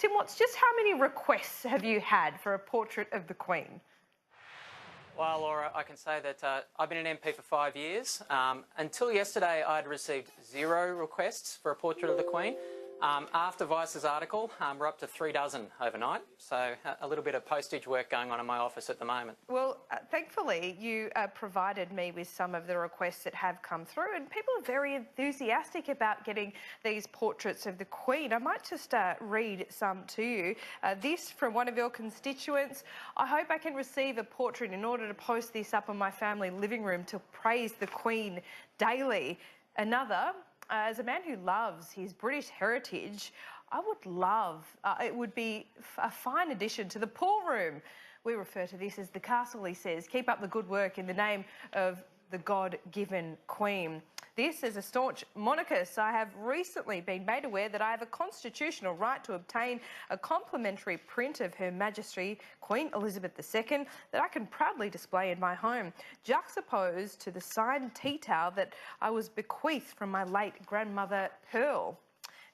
Tim Watts, just how many requests have you had for a portrait of the Queen? Well, Laura, I can say that I've been an MP for 5 years. Until yesterday, I'd received 0 requests for a portrait of the Queen. After Vice's article, we're up to 3 dozen overnight, so a little bit of postage work going on in my office at the moment. Well, thankfully, you provided me with some of the requests that have come through, and people are very enthusiastic about getting these portraits of the Queen. I might just read some to you. This from one of your constituents: I hope I can receive a portrait in order to post this up on my family living room to praise the Queen daily. Another: as a man who loves his British heritage, I would love, it would be a fine addition to the pool room. We refer to this as the castle, he says. Keep up the good work in the name of the God-given Queen. This, as a staunch monarchist, I have recently been made aware that I have a constitutional right to obtain a complimentary print of Her Majesty Queen Elizabeth II that I can proudly display in my home, juxtaposed to the signed tea towel that I was bequeathed from my late grandmother Pearl.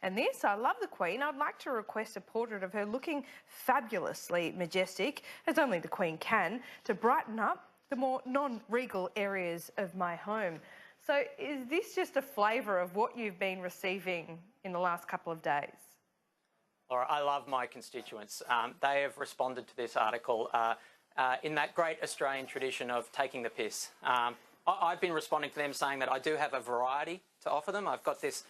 And this: I love the Queen. I'd like to request a portrait of her looking fabulously majestic, as only the Queen can, to brighten up the more non-regal areas of my home. So is this just a flavour of what you've been receiving in the last couple of days? Laura, I love my constituents. They have responded to this article in that great Australian tradition of taking the piss. I've been responding to them saying that I do have a variety to offer them. I've got this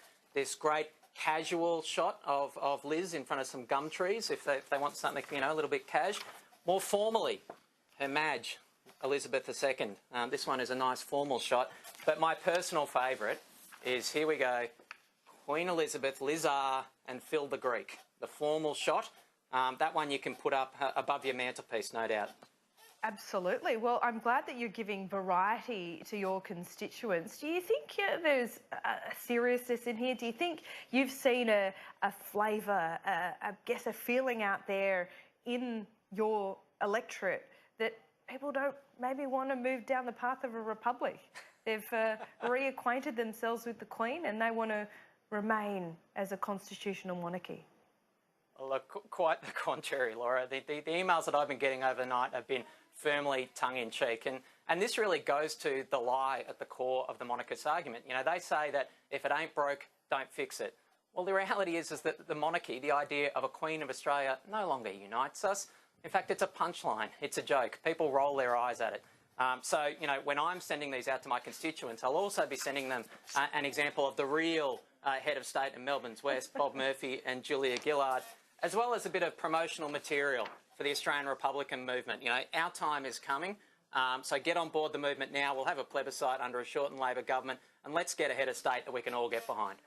great casual shot of Liz in front of some gum trees if they want something, you know, a little bit cash. More formally, Her Madge Elizabeth II. This one is a nice formal shot, but my personal favourite is, here we go, Queen Elizabeth, Liz R and Phil the Greek. The formal shot. That one you can put up above your mantelpiece, no doubt. Absolutely. Well, I'm glad that you're giving variety to your constituents. Do you think there's a seriousness in here? Do you think you've seen a flavour, I guess a feeling out there in your electorate that people don't maybe want to move down the path of a republic? They've reacquainted themselves with the Queen and they want to remain as a constitutional monarchy. Look, quite the contrary, Laura. The emails that I've been getting overnight have been firmly tongue-in-cheek, and this really goes to the lie at the core of the monarchist argument. You know, they say that if it ain't broke, don't fix it. Well, the reality is that the monarchy, the idea of a Queen of Australia, no longer unites us. In fact, it's a punchline. It's a joke. People roll their eyes at it. So, you know, when I'm sending these out to my constituents, I'll also be sending them an example of the real head of state in Melbourne's West, Bob Murphy and Julia Gillard, as well as a bit of promotional material for the Australian Republican movement. You know, our time is coming, so get on board the movement now. We'll have a plebiscite under a Shorten Labor government, and let's get a head of state that we can all get behind.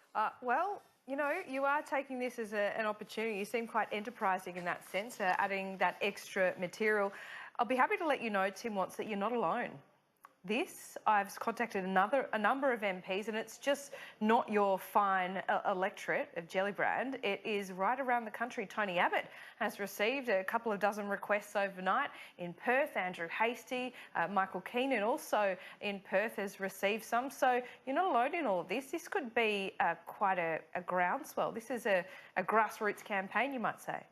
Well, you know, you are taking this as an opportunity. You seem quite enterprising in that sense, adding that extra material. I'll be happy to let you know, Tim Watts, that you're not alone. This, I've contacted a number of MPs, and it's just not your fine electorate of Gellibrand. It is right around the country. Tony Abbott has received a couple of dozen requests overnight. In Perth, Andrew Hastie, Michael Keenan also in Perth has received some. So you're not alone in all of this. This could be quite a groundswell. This is a grassroots campaign, you might say.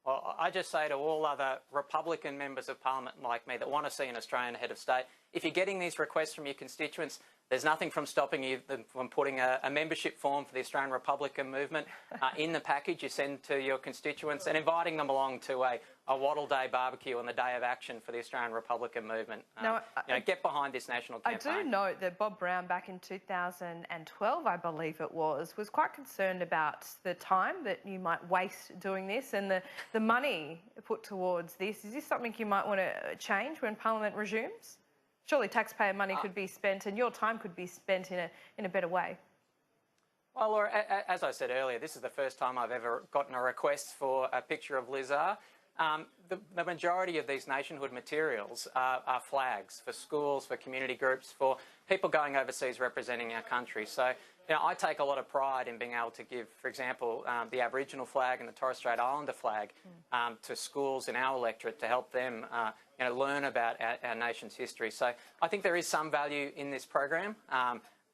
Well, I just say to all other Republican members of Parliament like me that want to see an Australian head of state, if you're getting these requests from your constituents, there's nothing from stopping you from putting a membership form for the Australian Republican movement in the package you send to your constituents and inviting them along to a Wattle Day barbecue on the day of action for the Australian Republican movement. Now, you know, get behind this national campaign. I do note that Bob Brown, back in 2012, I believe it was quite concerned about the time that you might waste doing this and the money put towards this. Is this something you might want to change when Parliament resumes? Surely taxpayer money could be spent and your time could be spent in a better way. Well, Laura, as I said earlier, this is the first time I've ever gotten a request for a picture of Liz R. The majority of these nationhood materials are flags for schools, for community groups, for people going overseas representing our country. So, you know, I take a lot of pride in being able to give, for example, the Aboriginal flag and the Torres Strait Islander flag to schools in our electorate to help them you know, learn about our nation's history. So I think there is some value in this program,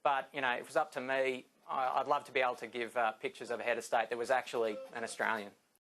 but, you know, if it was up to me, I'd love to be able to give pictures of a head of state that was actually an Australian.